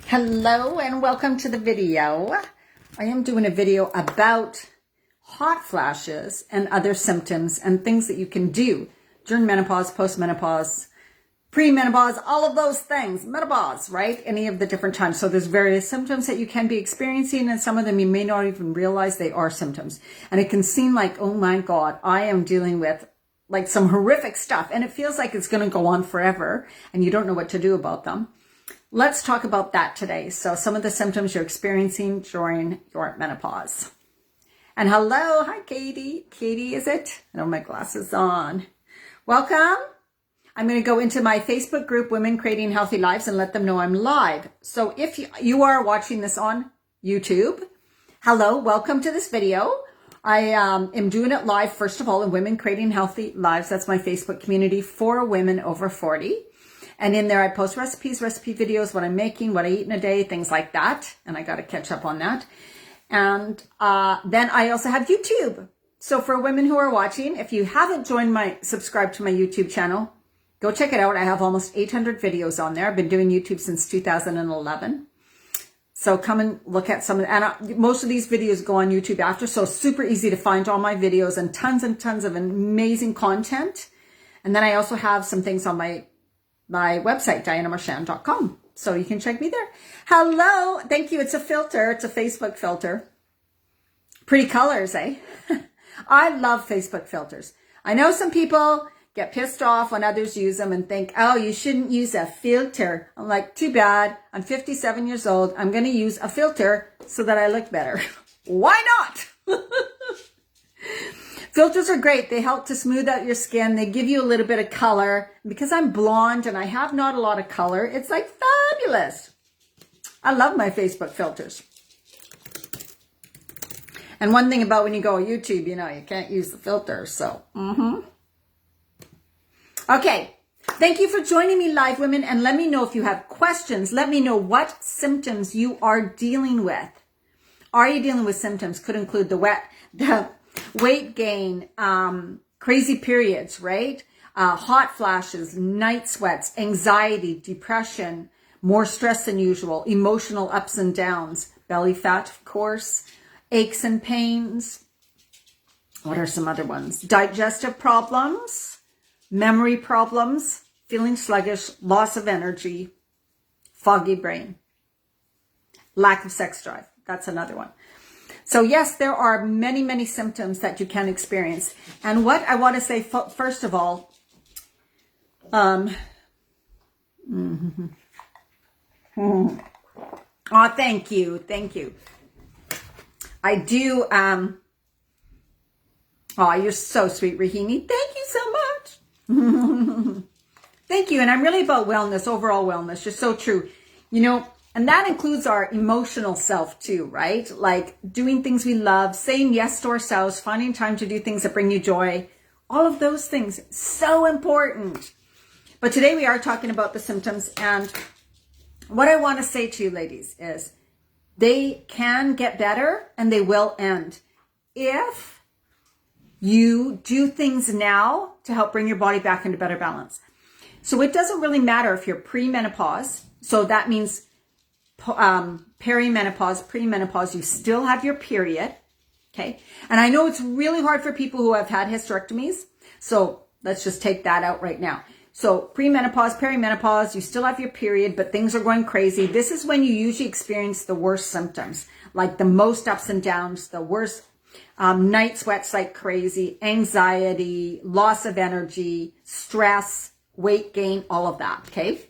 Hello and welcome to the video. I am doing a video about hot flashes and other symptoms and things that you can do during menopause, postmenopause, premenopause, all of those things, menopause, right? Any of the different times. So there's various symptoms that you can be experiencing, and some of them you may not even realize they are symptoms. And it can seem like, oh my God, I am dealing with like some horrific stuff, and it feels like it's going to go on forever and you don't know what to do about them. Let's talk about that today. So some of the symptoms you're experiencing during your menopause. And hello, hi Katie. Katie, is it? I don't have my glasses on. Welcome. I'm going to go into my Facebook group, Women Creating Healthy Lives, and let them know I'm live. So if you are watching this on YouTube, hello, welcome to this video. I am doing it live, first of all, in Women Creating Healthy Lives. That's my Facebook community for women over 40. And in there, I post recipes, recipe videos, what I'm making, what I eat in a day, things like that. And I got to catch up on that. And then I also have YouTube. So for women who are watching, if you haven't subscribed to my YouTube channel, go check it out. I have almost 800 videos on there. I've been doing YouTube since 2011. So come and look at some, and most of these videos go on YouTube after. So super easy to find all my videos and tons of amazing content. And then I also have some things on my website, dianamarchand.com. So you can check me there. Hello. Thank you. It's a filter. It's a Facebook filter. Pretty colors, eh? I love Facebook filters. I know some people get pissed off when others use them and think, oh, you shouldn't use a filter. I'm like, too bad. I'm 57 years old. I'm going to use a filter so that I look better. Why not? Filters are great. They help to smooth out your skin. They give you a little bit of color. Because I'm blonde and I have not a lot of color, it's like fabulous. I love my Facebook filters. And one thing about when you go on YouTube, you can't use the filters. So, Okay. Thank you for joining me live, women. And let me know if you have questions. Let me know what symptoms you are dealing with. Are you dealing with symptoms? Could include the weight gain, crazy periods, right? Hot flashes, night sweats, anxiety, depression, more stress than usual, emotional ups and downs, belly fat, of course, aches and pains. What are some other ones? Digestive problems, memory problems, feeling sluggish, loss of energy, foggy brain, lack of sex drive. That's another one. So yes, there are many symptoms that you can experience. And what I want to say, first of all, oh, thank you. I do, oh, you're so sweet, Rahimi. Thank you so much. Thank you. And I'm really about wellness, overall wellness. You're so true. And that includes our emotional self too, right? Like doing things we love, saying yes to ourselves, finding time to do things that bring you joy. All of those things, so important. But today we are talking about the symptoms. And what I want to say to you ladies is they can get better and they will end if you do things now to help bring your body back into better balance. So it doesn't really matter if you're premenopause. So that means perimenopause, premenopause, you still have your period. Okay. And I know it's really hard for people who have had hysterectomies. So let's just take that out right now. So premenopause, perimenopause, you still have your period, but things are going crazy. This is when you usually experience the worst symptoms, like the most ups and downs, the worst night sweats like crazy, anxiety, loss of energy, stress, weight gain, all of that. Okay.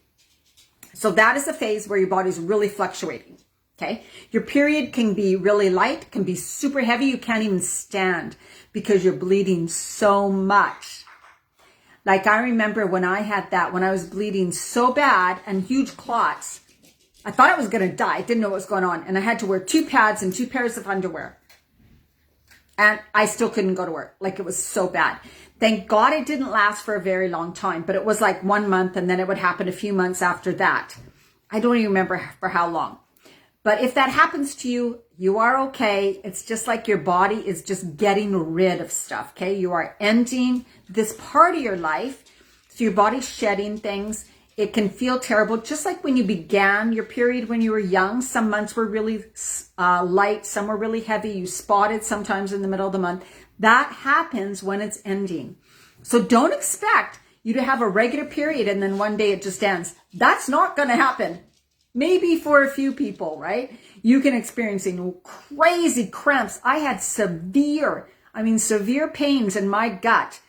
So that is a phase where your body's really fluctuating, okay? Your period can be really light, can be super heavy. You can't even stand because you're bleeding so much. Like I remember when I had that, when I was bleeding so bad and huge clots, I thought I was going to die. I didn't know what was going on. And I had to wear 2 pads and 2 pairs of underwear. And I still couldn't go to work. Like it was so bad. Thank God it didn't last for a very long time, but it was like 1 month and then it would happen a few months after that. I don't even remember for how long. But if that happens to you, you are okay. It's just like your body is just getting rid of stuff, okay? You are ending this part of your life. So your body's shedding things. It can feel terrible, just like when you began your period when you were young. Some months were really light, some were really heavy. You spotted sometimes in the middle of the month. That happens when it's ending. So don't expect you to have a regular period and then one day it just ends. That's not going to happen. Maybe for a few people, right? You can experience crazy cramps. I had severe pains in my gut.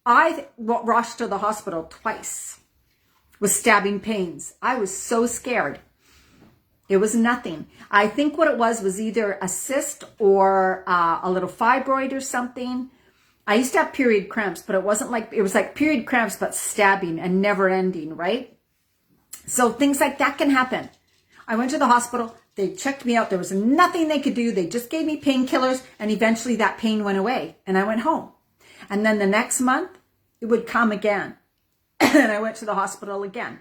I rushed to the hospital twice with stabbing pains. I was so scared. It was nothing. I think what it was either a cyst or a little fibroid or something. I used to have period cramps, but it was like period cramps, but stabbing and never ending, right? So things like that can happen. I went to the hospital. They checked me out. There was nothing they could do. They just gave me painkillers, and eventually that pain went away and I went home. And then the next month it would come again. And I went to the hospital again.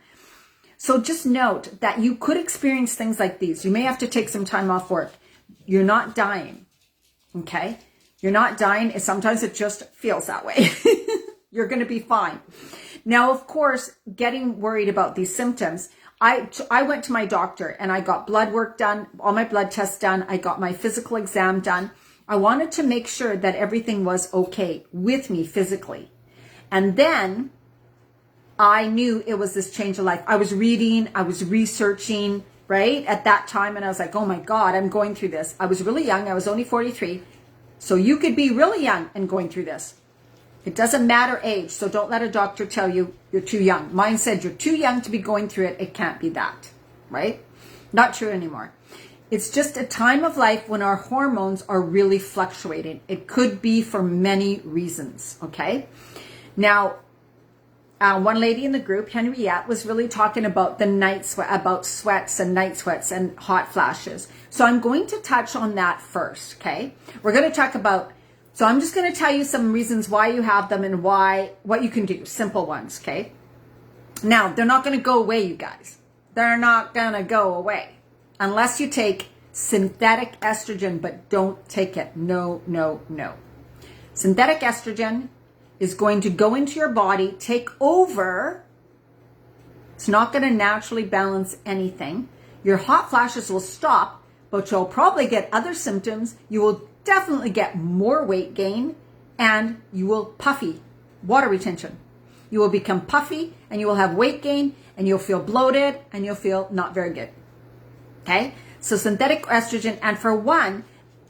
So just note that you could experience things like these. You may have to take some time off work. You're not dying, okay? You're not dying. Sometimes it just feels that way. You're going to be fine. Now, of course, getting worried about these symptoms, I went to my doctor and I got blood work done, all my blood tests done. I got my physical exam done. I wanted to make sure that everything was okay with me physically. And then I knew it was this change of life. I was reading, I was researching, right, at that time. And I was like, oh my God, I'm going through this. I was really young. I was only 43. So you could be really young and going through this. It doesn't matter age. So don't let a doctor tell you you're too young. Mine said you're too young to be going through it. It can't be that, right? Not true anymore. It's just a time of life when our hormones are really fluctuating. It could be for many reasons, okay? Now, one lady in the group, Henriette, was really talking about about sweats and night sweats and hot flashes. So I'm going to touch on that first, okay? We're going to talk about, so I'm just going to tell you some reasons why you have them and what you can do, simple ones, okay? Now, they're not going to go away, you guys. They're not going to go away unless you take synthetic estrogen, but don't take it. No, no, no. Synthetic estrogen is going to go into your body, take over. It's not going to naturally balance anything. Your hot flashes will stop, but you'll probably get other symptoms. You will definitely get more weight gain, and you will puffy, water retention. You will become puffy and you will have weight gain and you'll feel bloated and you'll feel not very good. Okay? So synthetic estrogen, and for one,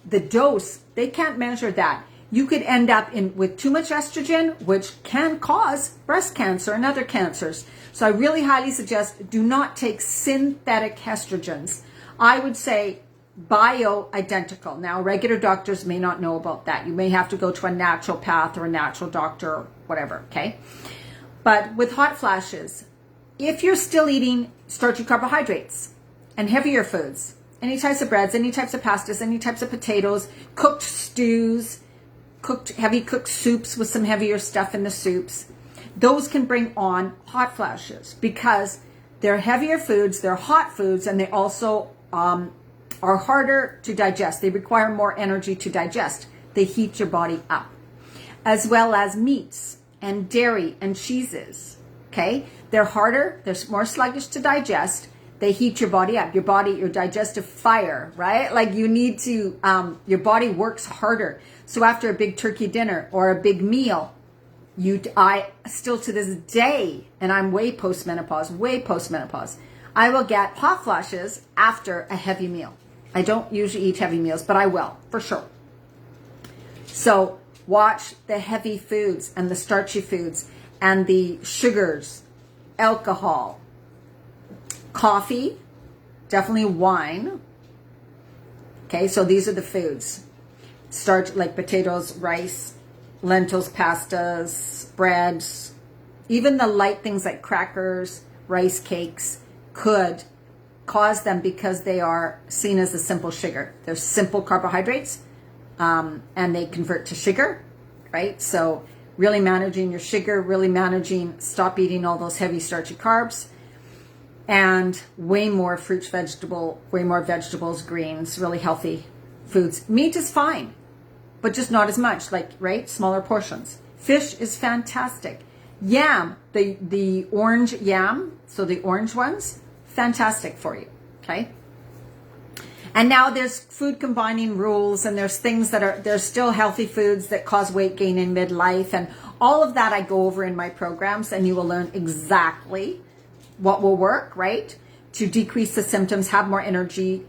the dose, they can't measure that. You could end up with too much estrogen, which can cause breast cancer and other cancers. So I really highly suggest do not take synthetic estrogens. I would say bio-identical. Now, regular doctors may not know about that. You may have to go to a naturopath or a natural doctor or whatever, okay? But with hot flashes, if you're still eating starchy carbohydrates and heavier foods, any types of breads, any types of pastas, any types of potatoes, cooked stews, heavy cooked soups with some heavier stuff in the soups, those can bring on hot flashes because they're heavier foods, they're hot foods, and they also are harder to digest. They require more energy to digest. They heat your body up. As well as meats and dairy and cheeses, okay? They're harder, they're more sluggish to digest. They heat your body up, your digestive fire, right? Like you need to, your body works harder. So after a big turkey dinner or a big meal, I still to this day, and I'm way post-menopause, I will get hot flashes after a heavy meal. I don't usually eat heavy meals, but I will, for sure. So watch the heavy foods and the starchy foods and the sugars, alcohol, coffee, definitely wine. Okay, so these are the foods. Starch like potatoes, rice, lentils, pastas, breads, even the light things like crackers, rice cakes could cause them because they are seen as a simple sugar. They're simple carbohydrates, and they convert to sugar, right? So really managing your sugar, stop eating all those heavy starchy carbs, and way more fruits, way more vegetables, greens, really healthy foods. Meat is fine, but just not as much, like, right? Smaller portions. Fish is fantastic. Yam, the orange yam, so the orange ones, fantastic for you, okay? And now there's food combining rules, and there's things there's still healthy foods that cause weight gain in midlife, and all of that I go over in my programs, and you will learn exactly what will work, right? To decrease the symptoms, have more energy,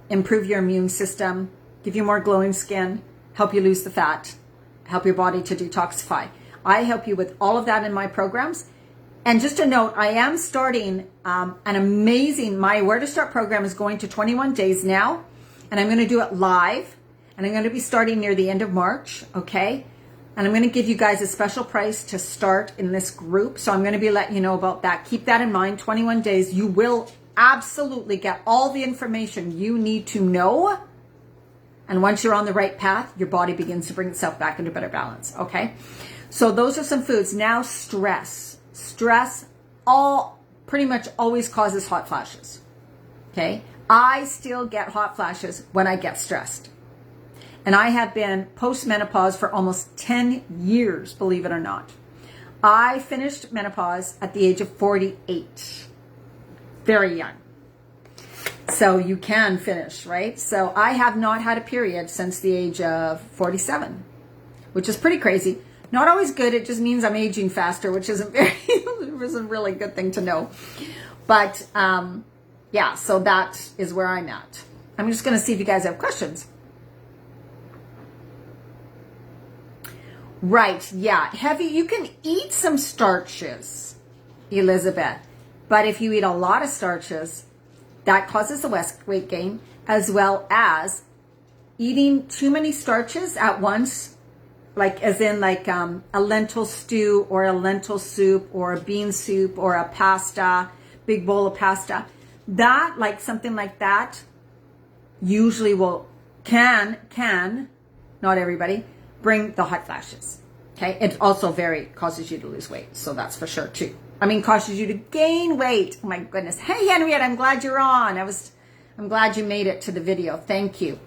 improve your immune system, give you more glowing skin, help you lose the fat, help your body to detoxify. I help you with all of that in my programs. And just a note, I am starting an amazing, my Where to Start program is going to 21 days now, and I'm going to do it live, and I'm going to be starting near the end of March, okay? And I'm going to give you guys a special price to start in this group, so I'm going to be letting you know about that. Keep that in mind, 21 days, you will absolutely get all the information you need to know, and once you're on the right path, your body begins to bring itself back into better balance, okay? So those are some foods. Now stress. Stress pretty much always causes hot flashes, okay? I still get hot flashes when I get stressed. And I have been post-menopause for almost 10 years, believe it or not. I finished menopause at the age of 48. Very young. So you can finish, right? So I have not had a period since the age of 47, which is pretty crazy. Not always good. It just means I'm aging faster, which isn't a really good thing to know. But yeah, so that is where I'm at. I'm just going to see if you guys have questions. Right, yeah. Heavy, you can eat some starches, Elizabeth. But if you eat a lot of starches, that causes the weight gain, as well as eating too many starches at once, like as in like a lentil stew or a lentil soup or a bean soup or a pasta, big bowl of pasta. That, like something like that, usually can, not everybody, bring the hot flashes. Okay, it also causes you to lose weight, so that's for sure too. I mean, causes you to gain weight. Oh my goodness. Hey, Henriette, I'm glad you're on. I'm glad you made it to the video. Thank you.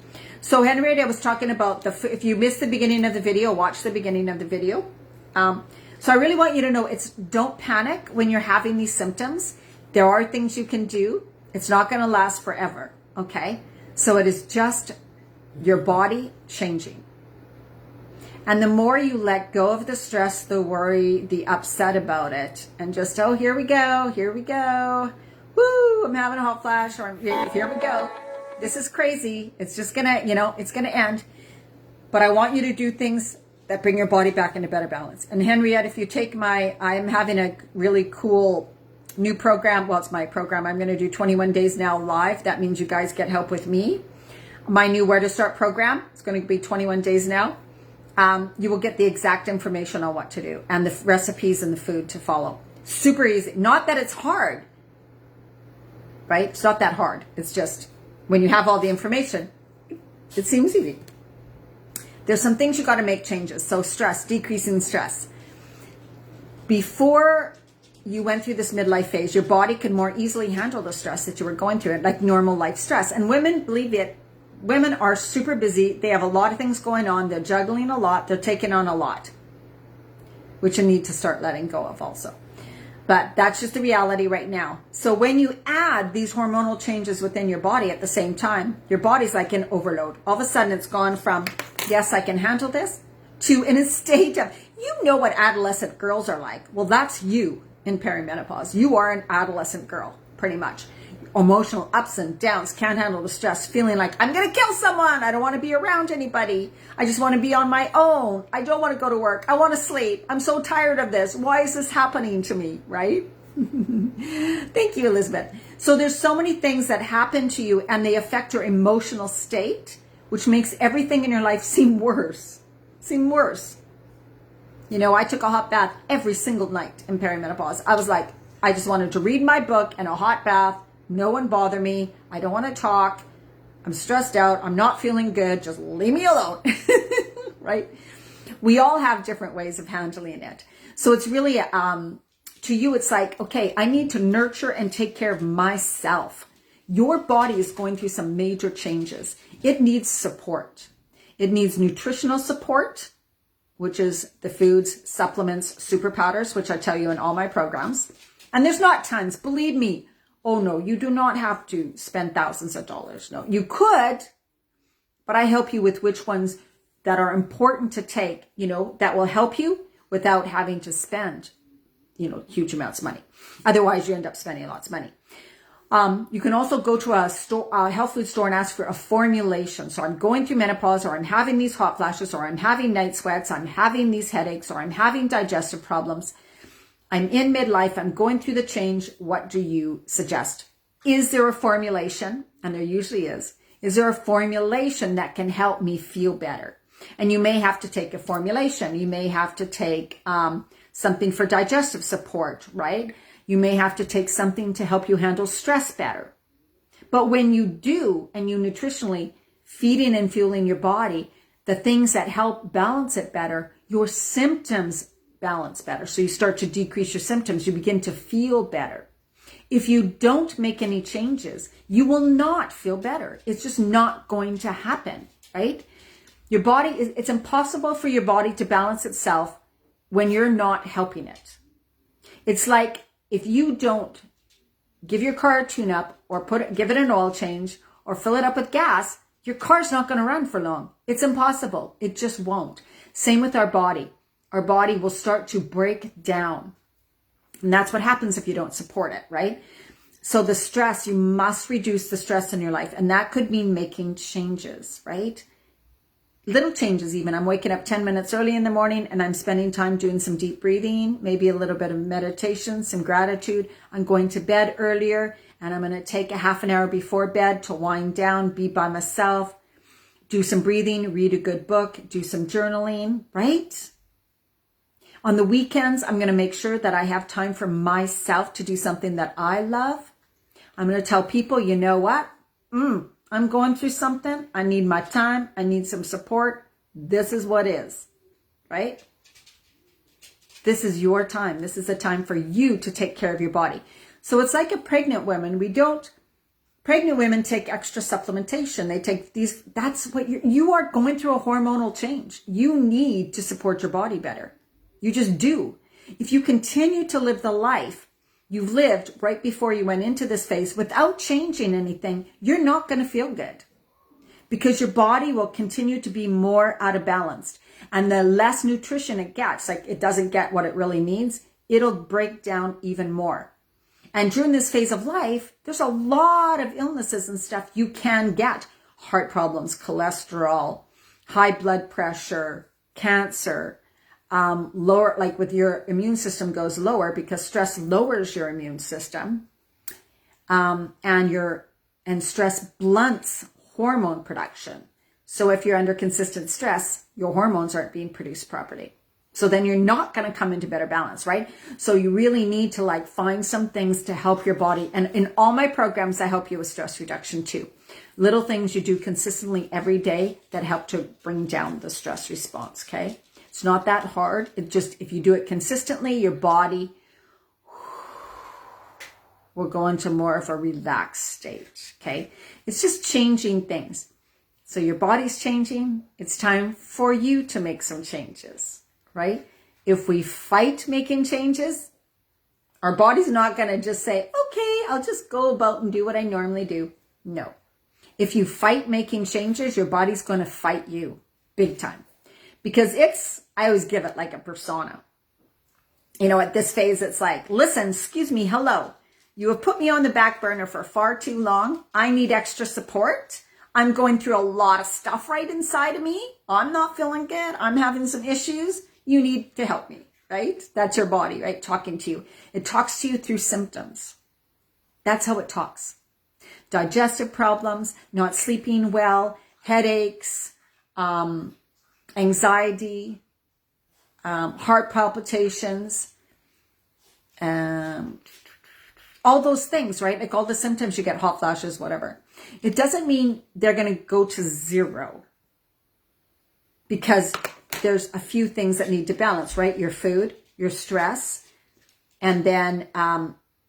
So Henriette, I was talking about if you missed the beginning of the video, watch the beginning of the video. So I really want you to know, don't panic when you're having these symptoms. There are things you can do. It's not going to last forever. Okay. So it is just your body changing. And the more you let go of the stress, the worry, the upset about it, and just, oh, here we go. Woo, I'm having a hot flash, or here we go. This is crazy. It's just gonna, it's gonna end. But I want you to do things that bring your body back into better balance. And Henriette, if you take I'm having a really cool new program. Well, it's my program. I'm going to do 21 days now live. That means you guys get help with me. My new Where to Start program. It's going to be 21 days now. You will get the exact information on what to do and the recipes and the food to follow. Super easy. Not that it's hard, right? It's not that hard. It's just when you have all the information, it seems easy. There's some things you got to make changes. So stress, decreasing stress. Before you went through this midlife phase, your body could more easily handle the stress that you were going through, like normal life stress. And women, believe it, women are super busy. They have a lot of things going on. They're juggling a lot. They're taking on a lot, which you need to start letting go of also. But that's just the reality right now. So when you add these hormonal changes within your body at the same time, your body's like in overload. All of a sudden it's gone from, yes, I can handle this, to in a state of, you know what adolescent girls are like. Well, that's you in perimenopause. You are an adolescent girl, pretty much. Emotional ups and downs, can't handle the stress, feeling like I'm going to kill someone. I don't want to be around anybody. I just want to be on my own. I don't want to go to work. I want to sleep. I'm so tired of this. Why is this happening to me, right? Thank you, Elizabeth. So there's so many things that happen to you and they affect your emotional state, which makes everything in your life seem worse. I took a hot bath every single night in perimenopause. I was like, I just wanted to read my book in a hot bath. No one bother me. I don't want to talk. I'm stressed out. I'm not feeling good. Just leave me alone. Right? We all have different ways of handling it. So it's really, to you, it's like, okay, I need to nurture and take care of myself. Your body is going through some major changes. It needs support. It needs nutritional support. which is the foods, supplements, super powders, which I tell you in all my programs. And there's not tons, believe me. Oh no, you do not have to spend thousands of dollars. No, you could, but I help you with which ones that are important to take, that will help you without having to spend, huge amounts of money. Otherwise, you end up spending lots of money. You can also go to a health food store and ask for a formulation. So I'm going through menopause, or I'm having these hot flashes, or I'm having night sweats, I'm having these headaches, or I'm having digestive problems. I'm in midlife, I'm going through the change. What do you suggest? Is there a formulation? And there usually is. Is there a formulation that can help me feel better? And you may have to take a formulation. You may have to take something for digestive support, right? You may have to take something to help you handle stress better. But when you do, and you nutritionally feeding and fueling your body, the things that help balance it better, your symptoms balance better. So you start to decrease your symptoms. You begin to feel better. If you don't make any changes, you will not feel better. It's just not going to happen, right? Your body, it's impossible for your body to balance itself when you're not helping it. It's like if you don't give your car a tune-up, or give it an oil change, or fill it up with gas, your car's not going to run for long. It's impossible. It just won't. Same with our body. Our body will start to break down. And that's what happens if you don't support it, right? So the stress, you must reduce the stress in your life. And that could mean making changes, right? Little changes even. I'm waking up 10 minutes early in the morning, and I'm spending time doing some deep breathing, maybe a little bit of meditation, some gratitude. I'm going to bed earlier, and I'm going to take a half an hour before bed to wind down, be by myself, do some breathing, read a good book, do some journaling, right? On the weekends, I'm going to make sure that I have time for myself to do something that I love. I'm going to tell people, you know what? I'm going through something. I need my time. I need some support. This is what is, right? This is your time. This is a time for you to take care of your body. So it's like a pregnant woman. Pregnant women take extra supplementation. They take these, that's what you are going through a hormonal change. You need to support your body better. You just do. If you continue to live the life you've lived right before you went into this phase without changing anything, you're not going to feel good, because your body will continue to be more out of balance. And the less nutrition it gets, like it doesn't get what it really needs, it'll break down even more. And during this phase of life, there's a lot of illnesses and stuff you can get. Heart problems, cholesterol, high blood pressure, cancer, lower, like with your immune system goes lower because stress lowers your immune system, and stress blunts hormone production. So if you're under consistent stress, your hormones aren't being produced properly. So then you're not going to come into better balance, right? So you really need to find some things to help your body. And in all my programs, I help you with stress reduction too. Little things you do consistently every day that help to bring down the stress response, okay? It's not that hard. It just, if you do it consistently, your body will go into more of a relaxed state, okay? It's just changing things. So your body's changing. It's time for you to make some changes, right? If we fight making changes, our body's not going to just say, okay, I'll just go about and do what I normally do. No. If you fight making changes, your body's going to fight you big time. Because I always give it like a persona. At this phase, it's like, listen, excuse me, hello. You have put me on the back burner for far too long. I need extra support. I'm going through a lot of stuff right inside of me. I'm not feeling good. I'm having some issues. You need to help me, right? That's your body, right? Talking to you. It talks to you through symptoms. That's how it talks. Digestive problems, not sleeping well, headaches, anxiety, heart palpitations, all those things, right? Like all the symptoms you get, hot flashes, whatever. It doesn't mean they're going to go to zero, because there's a few things that need to balance, right? Your food, your stress, and then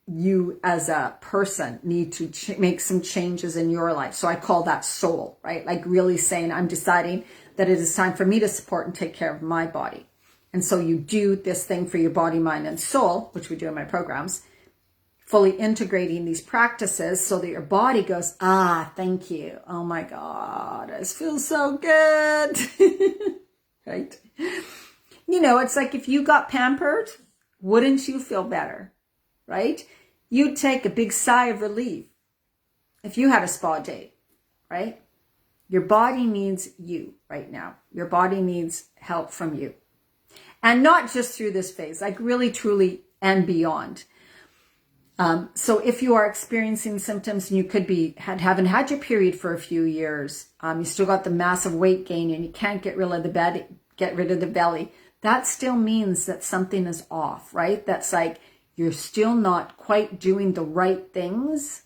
you as a person need to make some changes in your life. So I call that soul, right? Like really saying, I'm deciding that it is time for me to support and take care of my body. And so you do this thing for your body, mind, and soul, which we do in my programs, fully integrating these practices so that your body goes, thank you. Oh my God, this feels so good. Right? You know, it's like if you got pampered, wouldn't you feel better? Right? You'd take a big sigh of relief if you had a spa day, right? Your body needs you right now. Your body needs help from you. And not just through this phase, like really, truly, and beyond. So if you are experiencing symptoms and you could be haven't had your period for a few years, you still got the massive weight gain and you can't get rid of the belly, that still means that something is off, right? That's like you're still not quite doing the right things.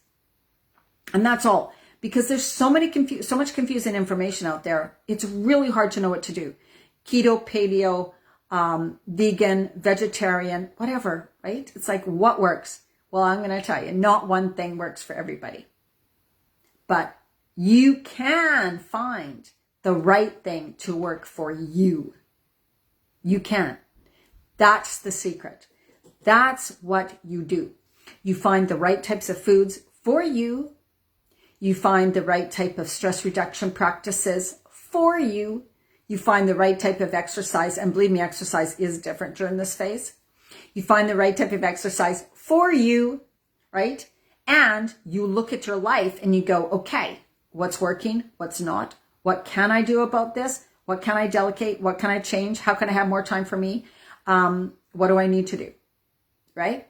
And that's all. Because there's so much confusing information out there. It's really hard to know what to do. Keto, paleo, vegan, vegetarian, whatever, right? It's like, what works? Well, I'm going to tell you, not one thing works for everybody. But you can find the right thing to work for you. You can. That's the secret. That's what you do. You find the right types of foods for you. You find the right type of stress reduction practices for you. You find the right type of exercise. And believe me, exercise is different during this phase. You find the right type of exercise for you, right? And you look at your life and you go, okay, what's working? What's not? What can I do about this? What can I delegate? What can I change? How can I have more time for me? What do I need to do? Right?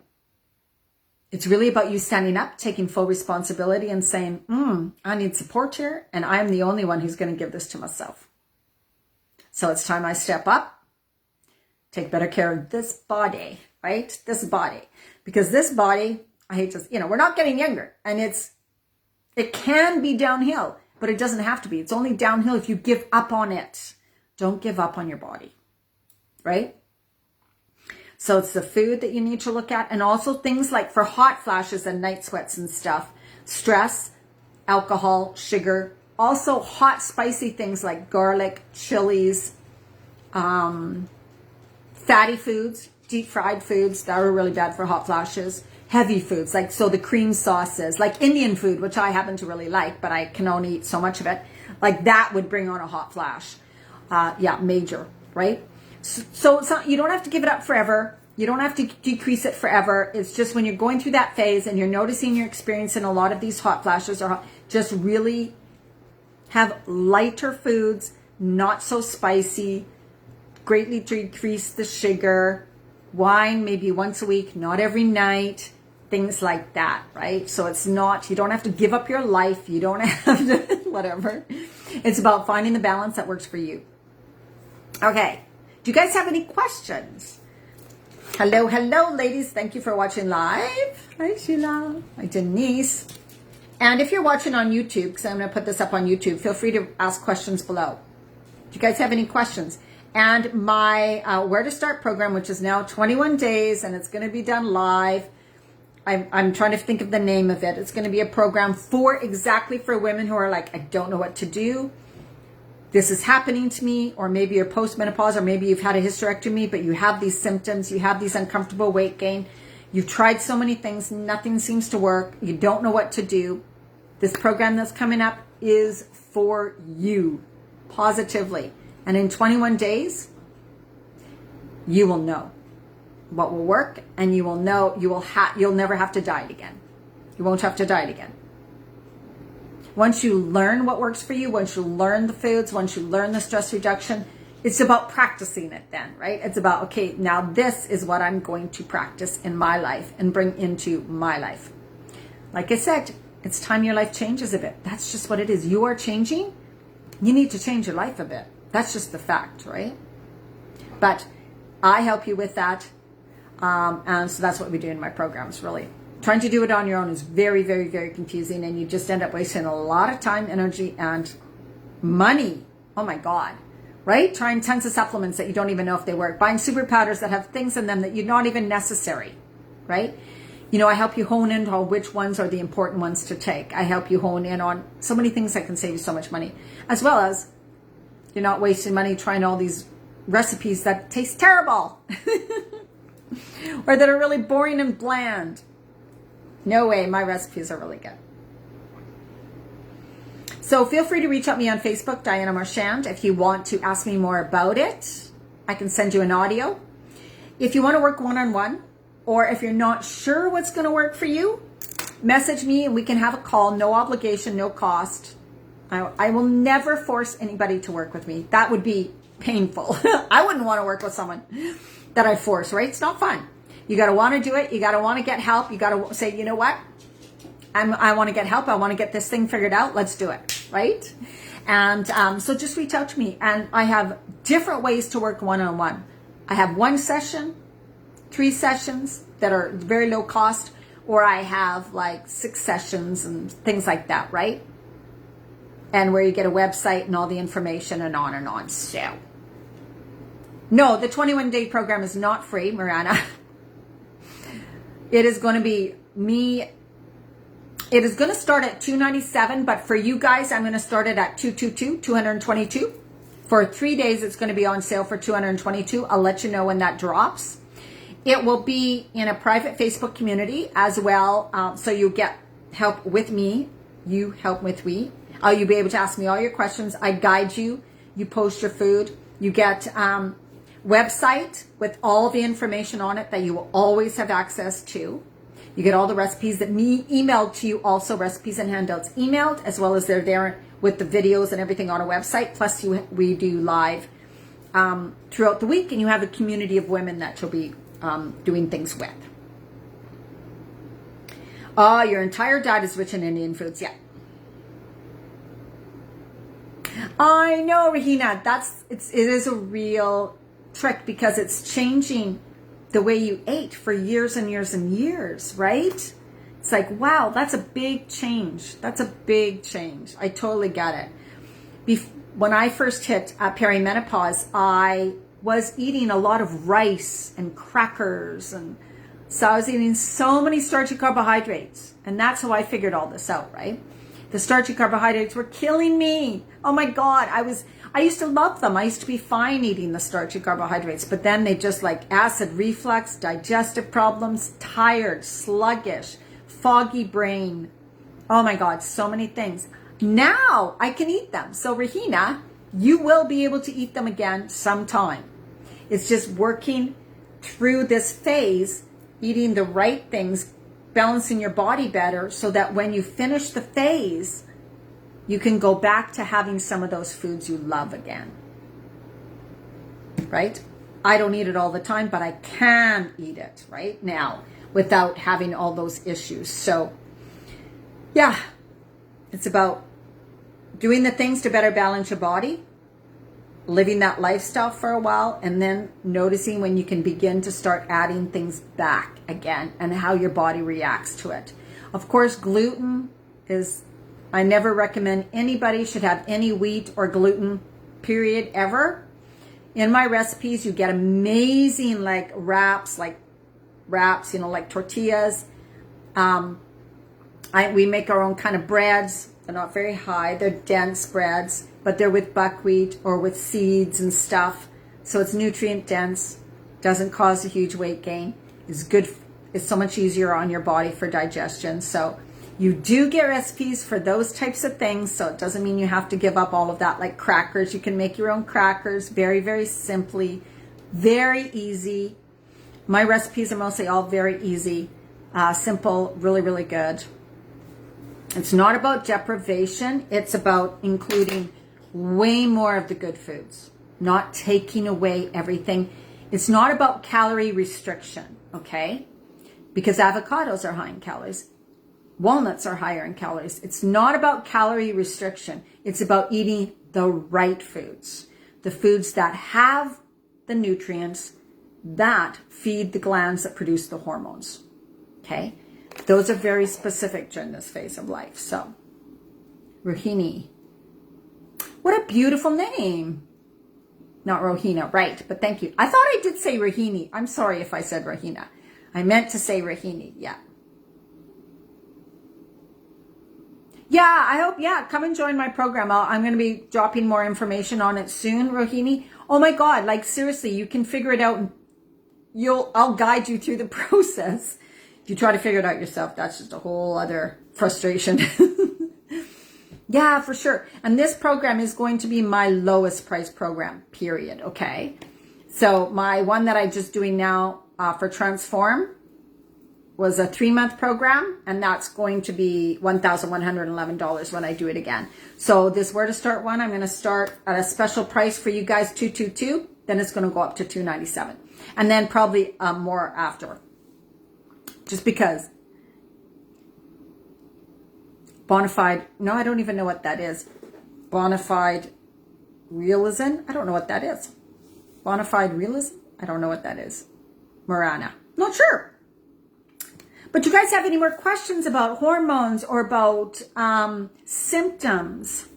It's really about you standing up, taking full responsibility and saying, I need support here. And I'm the only one who's going to give this to myself. So it's time I step up, take better care of this body, right? This body. Because this body, I hate to, we're not getting younger. And it can be downhill, but it doesn't have to be. It's only downhill if you give up on it. Don't give up on your body, right? So it's the food that you need to look at. And also things like for hot flashes and night sweats and stuff, stress, alcohol, sugar, also hot spicy things like garlic, chilies, fatty foods, deep fried foods that are really bad for hot flashes, heavy foods, like so the cream sauces, like Indian food, which I happen to really like, but I can only eat so much of it. Like that would bring on a hot flash. Major, right? So it's not, you don't have to give it up forever. You don't have to decrease it forever. It's just when you're going through that phase and you're noticing you're experiencing a lot of these hot flashes, or just really have lighter foods, not so spicy, greatly decrease the sugar, wine maybe once a week, not every night, things like that, right? So it's not, you don't have to give up your life. You don't have to, whatever. It's about finding the balance that works for you. Okay. Do you guys have any questions? Hello, ladies. Thank you for watching live. Hi, Sheila. Hi, Denise. And if you're watching on YouTube, because I'm going to put this up on YouTube, feel free to ask questions below. Do you guys have any questions? And my Where to Start program, which is now 21 days, and it's going to be done live. I'm trying to think of the name of it. It's going to be a program exactly for women who are like, I don't know what to do. This is happening to me, or maybe you're postmenopause, or maybe you've had a hysterectomy, but you have these symptoms, you have these uncomfortable weight gain. You've tried so many things, nothing seems to work. You don't know what to do. This program that's coming up is for you, positively. And in 21 days, you will know what will work, and you will know you'll never have to diet again. You won't have to diet again. Once you learn what works for you, once you learn the foods, once you learn the stress reduction, it's about practicing it then, right? It's about, okay, now this is what I'm going to practice in my life and bring into my life. Like I said, it's time your life changes a bit. That's just what it is. You are changing. You need to change your life a bit. That's just the fact, right? But I help you with that. And so that's what we do in my programs, really. Trying to do it on your own is very, very, very confusing, and you just end up wasting a lot of time, energy, and money. Oh my God, right? Trying tons of supplements that you don't even know if they work. Buying super powders that have things in them that you're not even necessary, right? I help you hone in on which ones are the important ones to take. I help you hone in on so many things that can save you so much money, as well as You're not wasting money trying all these recipes that taste terrible or that are really boring and bland. No way, my recipes are really good. So feel free to reach out to me on Facebook, Diana Marchand, if you want to ask me more about it. I can send you an audio. If you want to work one-on-one, or if you're not sure what's going to work for you, message me and we can have a call. No obligation, no cost. I will never force anybody to work with me. That would be painful. I wouldn't want to work with someone that I force, right? It's not fun. You got to want to do it. You got to want to get help. You got to say, you know what? I want to get help. I want to get this thing figured out. Let's do it, right? And so just reach out to me. And I have different ways to work one-on-one. I have 1 session, 3 sessions that are very low cost, or I have like 6 sessions and things like that, right? And where you get a website and all the information and on and on. So, no, the 21-day program is not free, Miranda. It is going to be me. It is going to start at $297, but for you guys, I'm going to start it at $222. For 3 days, it's going to be on sale for $222. I'll let you know when that drops. It will be in a private Facebook community as well, so you get help with me. You help with me. You'll be able to ask me all your questions. I guide you. You post your food. You get website with all the information on it that you will always have access to. You get all the recipes that me emailed to you, also recipes and handouts emailed, as well as they're there with the videos and everything on a website. Plus, we do live throughout the week, and you have a community of women that you'll be doing things with. Oh, your entire diet is rich in Indian foods. Yeah. I know, Rahina. It is a real trick because it's changing the way you ate for years and years and years, right? It's like, wow, that's a big change. That's a big change. I totally get it. When I first hit perimenopause, I was eating a lot of rice and crackers, and so I was eating so many starchy carbohydrates, and that's how I figured all this out, right? The starchy carbohydrates were killing me. Oh my God, I used to love them. I used to be fine eating the starchy carbohydrates, but then they just like acid reflux, digestive problems, tired, sluggish, foggy brain. Oh my God, so many things. Now I can eat them. So Rahina, you will be able to eat them again sometime. It's just working through this phase, eating the right things, balancing your body better so that when you finish the phase, you can go back to having some of those foods you love again. Right? I don't eat it all the time, but I can eat it right now without having all those issues. So, yeah, it's about doing the things to better balance your body, living that lifestyle for a while, and then noticing when you can begin to start adding things back again and how your body reacts to it. Of course, gluten is, I never recommend anybody should have any wheat or gluten, period, ever. In my recipes, you get amazing wraps, like tortillas. We make our own kind of breads. They're not very high. They're dense breads, but they're with buckwheat or with seeds and stuff. So it's nutrient dense, doesn't cause a huge weight gain. It's good. It's so much easier on your body for digestion. So you do get recipes for those types of things. So it doesn't mean you have to give up all of that, like crackers. You can make your own crackers very, very simply, very easy. My recipes are mostly all very easy, simple, really, really good. It's not about deprivation. It's about including way more of the good foods, not taking away everything. It's not about calorie restriction, okay? Because avocados are high in calories. Walnuts are higher in calories. It's not about calorie restriction. It's about eating the right foods, the foods that have the nutrients that feed the glands that produce the hormones, okay? Those are very specific during this phase of life. So, Rohini. What a beautiful name. Not Rohina, right, but thank you. I thought I did say Rohini. I'm sorry if I said Rohina. I meant to say Rohini, yeah. Yeah, I hope, yeah, come and join my program. I'm going to be dropping more information on it soon, Rohini. Oh my God, like seriously, you can figure it out and I'll guide you through the process. If you try to figure it out yourself, that's just a whole other frustration. Yeah, for sure. And this program is going to be my lowest price program, period. Okay. So my one that I'm just doing now for Transform was a 3-month program, and that's going to be $1,111 when I do it again. So this Where to Start one, I'm going to start at a special price for you guys, $222. Then it's going to go up to $297, and then probably more after. Just because. Bonafide, no, I don't even know what that is. Bonafide realism, I don't know what that is. Bonafide realism, I don't know what that is. Marana, not sure. But you guys have any more questions about hormones or about symptoms?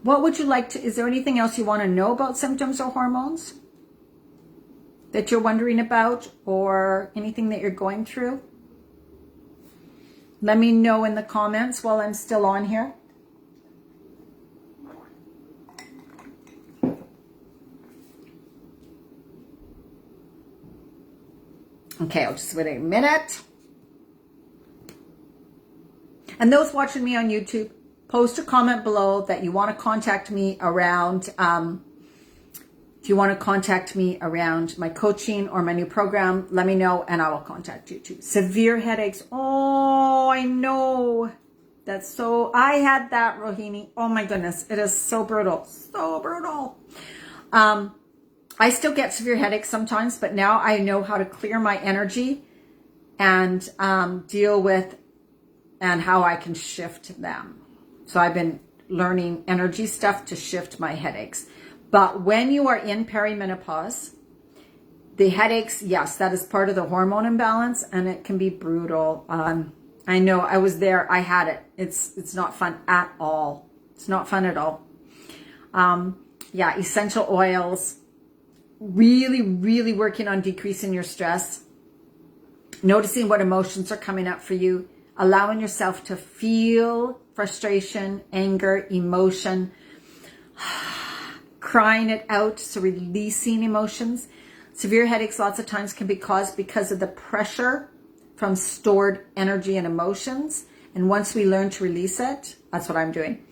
What would you like to, is there anything else you want to know about symptoms or hormones that you're wondering about, or anything that you're going through? Let me know in the comments while I'm still on here. Okay, I'll just wait a minute. And those watching me on YouTube, post a comment below that you want to contact me around, if you want to contact me around my coaching or my new program, let me know and I will contact you too. Severe headaches. Oh, I know. That's so, I had that, Rohini. Oh my goodness. It is so brutal. So brutal. I still get severe headaches sometimes, but now I know how to clear my energy and deal with and how I can shift them. So I've been learning energy stuff to shift my headaches. But when you are in perimenopause, the headaches, yes, that is part of the hormone imbalance, and it can be brutal. I know, I was there, I had it. It's not fun at all. It's not fun at all. Yeah, essential oils, really, really working on decreasing your stress, noticing what emotions are coming up for you, allowing yourself to feel frustration, anger, emotion, crying it out, so releasing emotions. Severe headaches lots of times can be caused because of the pressure from stored energy and emotions. And once we learn to release it, that's what I'm doing.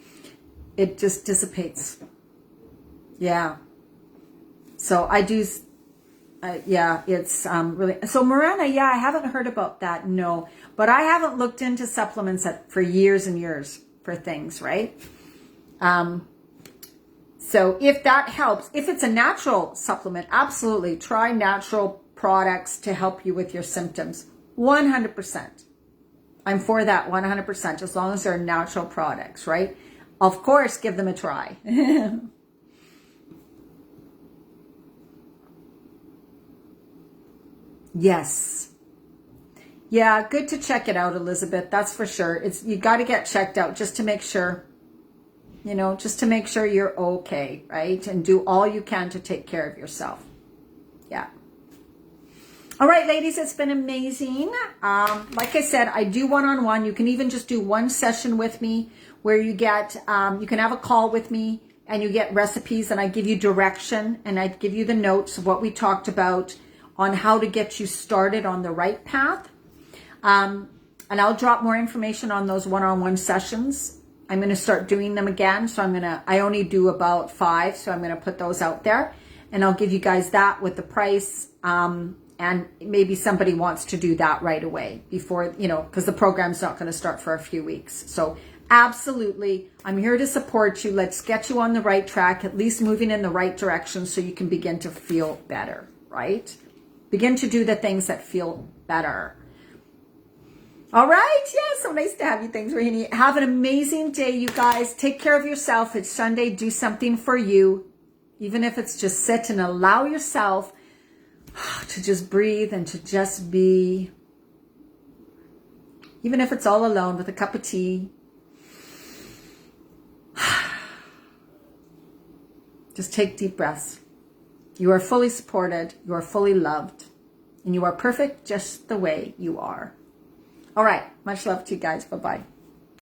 It just dissipates. Yeah. So I do, yeah, it's really, so Miranda, yeah, I haven't heard about that, no. But I haven't looked into supplements for years and years for things, right? So if that helps, if it's a natural supplement, absolutely try natural products to help you with your symptoms. 100%. I'm for that 100%, as long as they're natural products, right? Of course, give them a try. Yes. Yeah, good to check it out, Elizabeth. That's for sure. You got to get checked out just to make sure. You know, just to make sure you're okay, right? And do all you can to take care of yourself. Yeah. All right, ladies, it's been amazing. Like I said, I do one-on-one. You can even just do one session with me where you get, you can have a call with me and you get recipes and I give you direction and I give you the notes of what we talked about on how to get you started on the right path. And I'll drop more information on those one-on-one sessions. I'm going to start doing them again. So I only do about 5. So I'm going to put those out there and I'll give you guys that with the price. And maybe somebody wants to do that right away before, you know, because the program's not going to start for a few weeks. So absolutely, I'm here to support you. Let's get you on the right track, at least moving in the right direction so you can begin to feel better, right? Begin to do the things that feel better. All right. Yeah, so nice to have you. Thanks, Rahini. Have an amazing day, you guys. Take care of yourself. It's Sunday. Do something for you. Even if it's just sit and allow yourself to just breathe and to just be. Even if it's all alone with a cup of tea. Just take deep breaths. You are fully supported. You are fully loved. And you are perfect just the way you are. All right. Much love to you guys. Bye-bye.